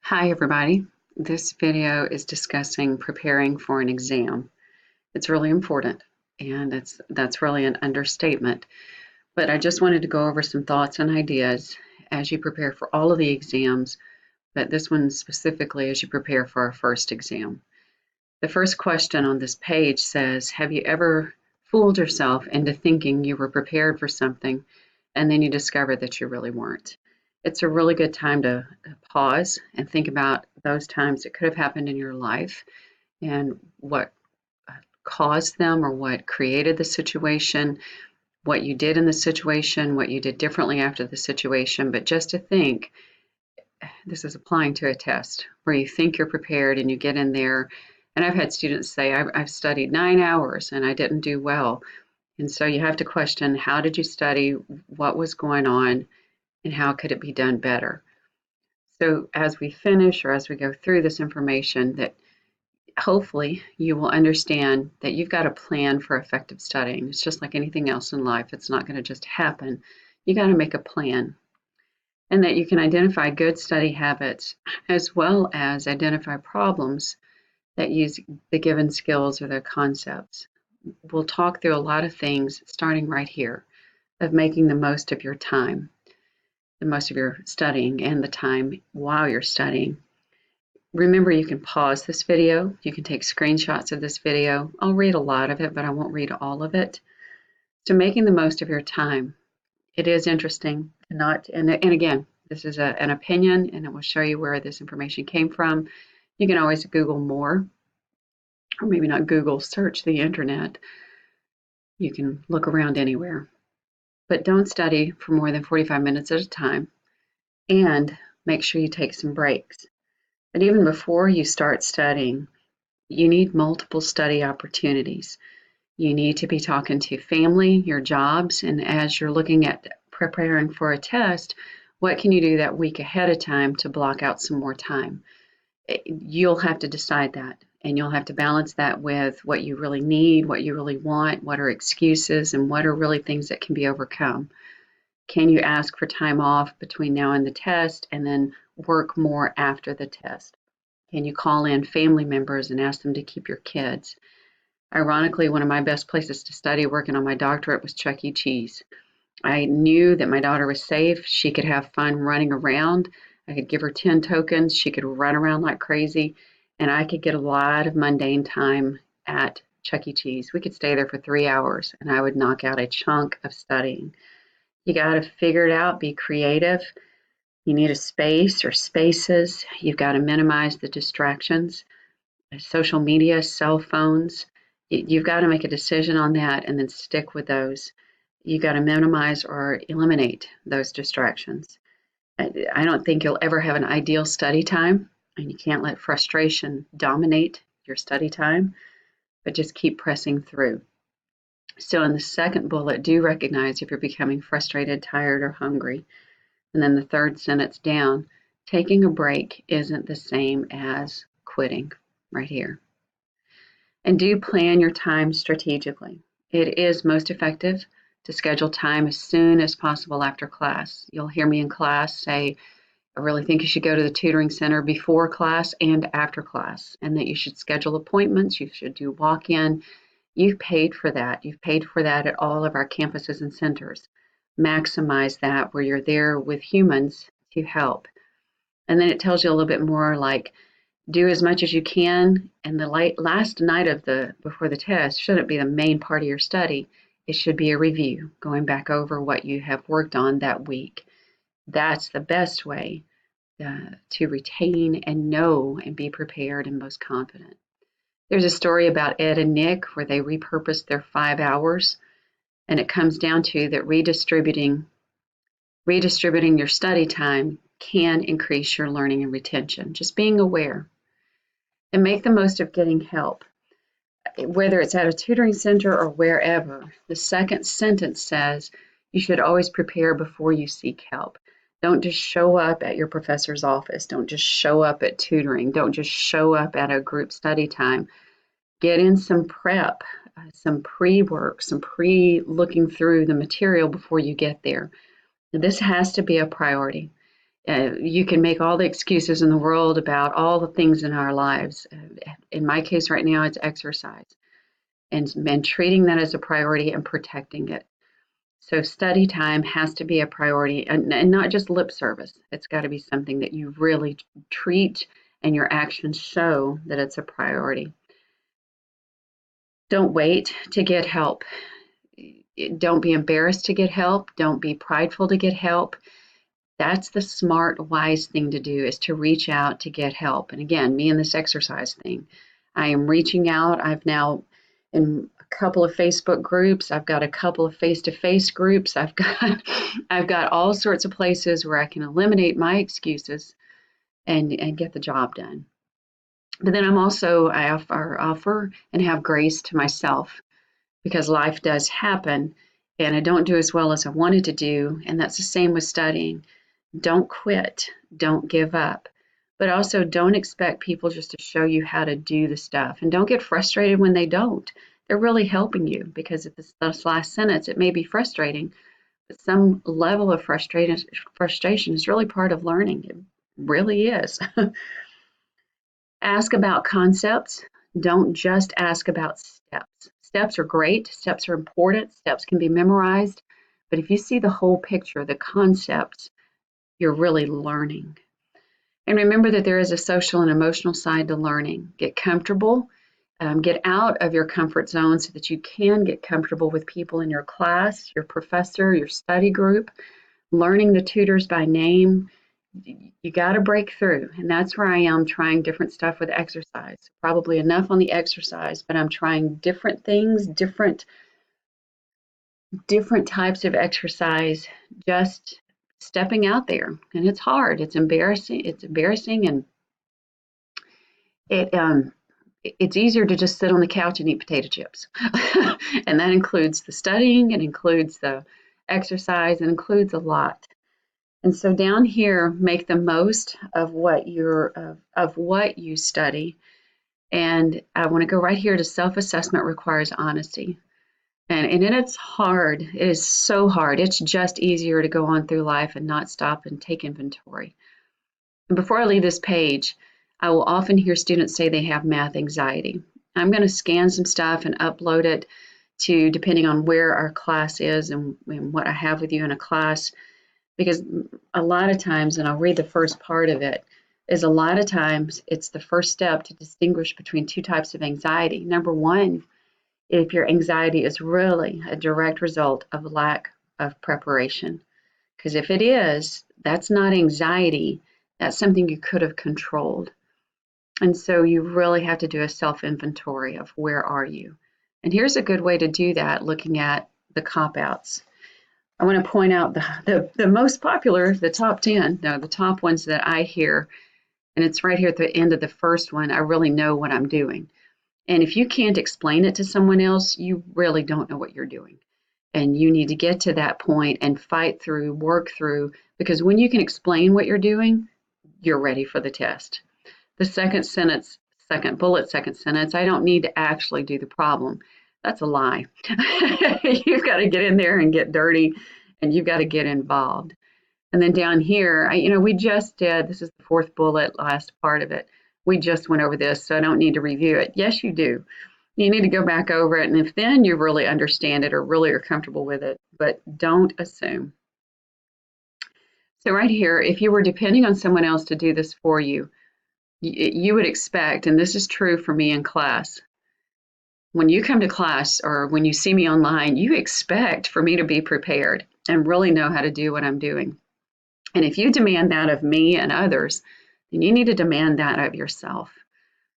Hi everybody. This video is discussing preparing for an exam. It's really important and that's really an understatement. But I just wanted to go over some thoughts and ideas as you prepare for all of the exams, but this one specifically as you prepare for our first exam. The first question on this page says, have you ever fooled yourself into thinking you were prepared for something and then you discovered that you really weren't? It's a really good time to pause and think about those times that could have happened in your life and what caused them or what created the situation, what you did in the situation, what you did differently after the situation. But just to think, this is applying to a test where you think you're prepared and you get in there. And I've had students say, I've studied 9 hours and I didn't do well. And so you have to question, how did you study? What was going on? And how could it be done better? So as we finish or as we go through this information, that hopefully you will understand that you've got a plan for effective studying. It's just like anything else in life. It's not going to just happen. You got to make a plan, and that you can identify good study habits as well as identify problems that use the given skills or the concepts. We'll talk through a lot of things starting right here of making the most of your time, the most of your studying and the time while you're studying. Remember, you can pause this video. You can take screenshots of this video. I'll read a lot of it, but I won't read all of it. So making the most of your time. It is interesting to not, and again, this is an opinion and it will show you where this information came from. You can always Google more, or maybe not Google, search the internet. You can look around anywhere. But don't study for more than 45 minutes at a time, and make sure you take some breaks. But even before you start studying, you need multiple study opportunities. You need to be talking to family, your jobs, and as you're looking at preparing for a test, what can you do that week ahead of time to block out some more time? You'll have to decide that, and you'll have to balance that with what you really need, what you really want, what are excuses, and what are really things that can be overcome. Can you ask for time off between now and the test and then work more after the test? Can you call in family members and ask them to keep your kids? Ironically, one of my best places to study working on my doctorate was Chuck E. Cheese. I knew that my daughter was safe. She could have fun running around. I could give her 10 tokens. She could run around like crazy. And I could get a lot of mundane time at Chuck E. Cheese. We could stay there for 3 hours and I would knock out a chunk of studying. You got to figure it out, be creative. You need a space or spaces. You've got to minimize the distractions, social media, cell phones. You've got to make a decision on that and then stick with those. You've got to minimize or eliminate those distractions. I don't think you'll ever have an ideal study time, and you can't let frustration dominate your study time, but just keep pressing through. So in the second bullet, do recognize if you're becoming frustrated, tired, or hungry. And then the third sentence down, taking a break isn't the same as quitting, right here. And do plan your time strategically. It is most effective to schedule time as soon as possible after class. You'll hear me in class say, I really think you should go to the tutoring center before class and after class, and that you should schedule appointments, you should do walk-in. You've paid for that. You've paid for that at all of our campuses and centers. Maximize that where you're there with humans to help. And then it tells you a little bit more like, do as much as you can, and the last night of before the test shouldn't be the main part of your study. It should be a review, going back over what you have worked on that week. That's the best way to retain and know and be prepared and most confident. There's a story about Ed and Nick where they repurposed their 5 hours, and it comes down to that redistributing your study time can increase your learning and retention. Just being aware. And make the most of getting help, whether it's at a tutoring center or wherever. The second sentence says you should always prepare before you seek help. Don't just show up at your professor's office. Don't just show up at tutoring. Don't just show up at a group study time. Get in some prep, some pre-work, some pre-looking through the material before you get there. This has to be a priority. You can make all the excuses in the world about all the things in our lives. In my case right now, it's exercise and treating that as a priority and protecting it. So study time has to be a priority and not just lip service. It's got to be something that you really treat and your actions show that it's a priority. Don't wait to get help. Don't be embarrassed to get help. Don't be prideful to get help. That's the smart, wise thing to do, is to reach out to get help. And again, me and this exercise thing, I am reaching out. I've now in a couple of Facebook groups. I've got a couple of face-to-face groups. I've got all sorts of places where I can eliminate my excuses and get the job done. But then I offer and have grace to myself, because life does happen and I don't do as well as I wanted to do. And that's the same with studying. Don't quit, don't give up, but also don't expect people just to show you how to do the stuff. And don't get frustrated when they don't. They're really helping you, because at this last sentence, it may be frustrating, but some level of frustration is really part of learning. It really is. Ask about concepts. Don't just ask about steps. Steps are great. Steps are important. Steps can be memorized. But if you see the whole picture, the concepts, you're really learning. And remember that there is a social and emotional side to learning. Get comfortable. Get out of your comfort zone so that you can get comfortable with people in your class, your professor, your study group. Learning the tutors by name. You got to break through, and that's where I am, trying different stuff with exercise. Probably enough on the exercise, but I'm trying different things, different types of exercise, just stepping out there. And it's hard. It's embarrassing, and it's easier to just sit on the couch and eat potato chips. And that includes the studying, it includes the exercise, it includes a lot. And so down here, make the most of what you study. And I want to go right here to self-assessment requires honesty. And it's hard. It is so hard. It's just easier to go on through life and not stop and take inventory. And before I leave this page, I will often hear students say they have math anxiety. I'm going to scan some stuff and upload it to, depending on where our class is and what I have with you in a class. Because a lot of times, and I'll read the first part of it, is a lot of times it's the first step to distinguish between two types of anxiety. Number one, if your anxiety is really a direct result of lack of preparation. Because if it is, that's not anxiety, that's something you could have controlled. And so you really have to do a self-inventory of where are you. And here's a good way to do that, looking at the cop-outs. I want to point out the most popular, the top 10, no, the top ones that I hear, and it's right here at the end of the first one. I really know what I'm doing. And if you can't explain it to someone else, you really don't know what you're doing. And you need to get to that point and fight through, work through, because when you can explain what you're doing, you're ready for the test. The second sentence, second bullet, second sentence, I don't need to actually do the problem. That's a lie. You've got to get in there and get dirty, and you've got to get involved. And then down here, we just did, this is the fourth bullet, last part of it. We just went over this, so I don't need to review it. Yes, you do. You need to go back over it, and if then you really understand it or really are comfortable with it, but don't assume. So right here, if you were depending on someone else to do this for you, you would expect, and this is true for me in class, when you come to class or when you see me online, you expect for me to be prepared and really know how to do what I'm doing. And if you demand that of me and others, then you need to demand that of yourself.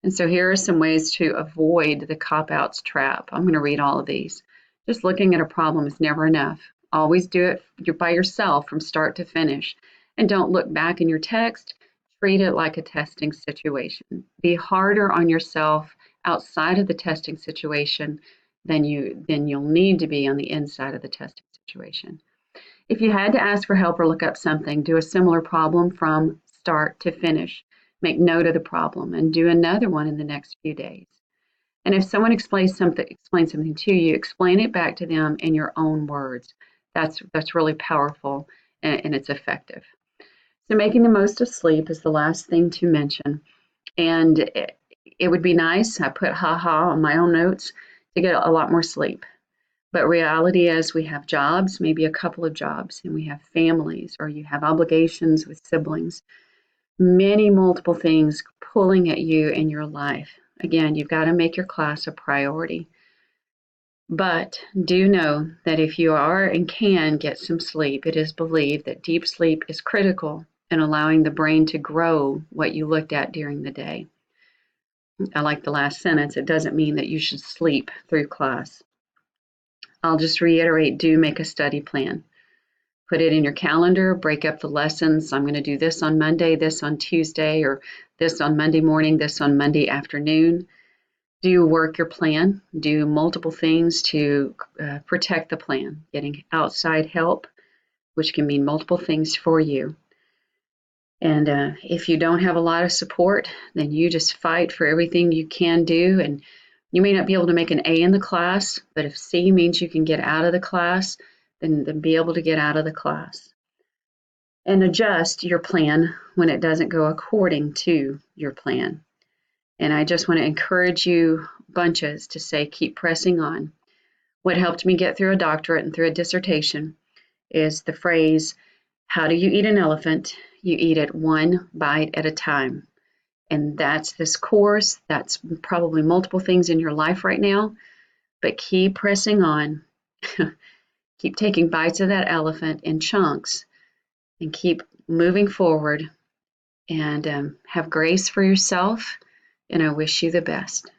And so here are some ways to avoid the cop-outs trap. I'm going to read all of these. Just looking at a problem is never enough. Always do it by yourself from start to finish. And don't look back in your text. Treat it like a testing situation. Be harder on yourself outside of the testing situation than you'll need to be on the inside of the testing situation. If you had to ask for help or look up something, do a similar problem from start to finish. Make note of the problem and do another one in the next few days. And if someone explains something to you, explain it back to them in your own words. That's really powerful, and it's effective. So making the most of sleep is the last thing to mention. And it would be nice, I put haha on my own notes, to get a lot more sleep. But reality is we have jobs, maybe a couple of jobs, and we have families, or you have obligations with siblings, many multiple things pulling at you in your life. Again, you've got to make your class a priority. But do know that if you are and can get some sleep, it is believed that deep sleep is critical in allowing the brain to grow what you looked at during the day. I like the last sentence. It doesn't mean that you should sleep through class. I'll just reiterate, do make a study plan. Put it in your calendar, break up the lessons. I'm going to do this on Monday, this on Tuesday, or this on Monday morning, this on Monday afternoon. Do work your plan. Do multiple things to protect the plan. Getting outside help, which can mean multiple things for you. And if you don't have a lot of support, then you just fight for everything you can do. And you may not be able to make an A in the class, but if C means you can get out of the class, then be able to get out of the class. And adjust your plan when it doesn't go according to your plan. And I just want to encourage you bunches to say, keep pressing on. What helped me get through a doctorate and through a dissertation is the phrase, how do you eat an elephant? You eat it one bite at a time. And that's this course. That's probably multiple things in your life right now. But keep pressing on. Keep taking bites of that elephant in chunks and keep moving forward, and have grace for yourself. And I wish you the best.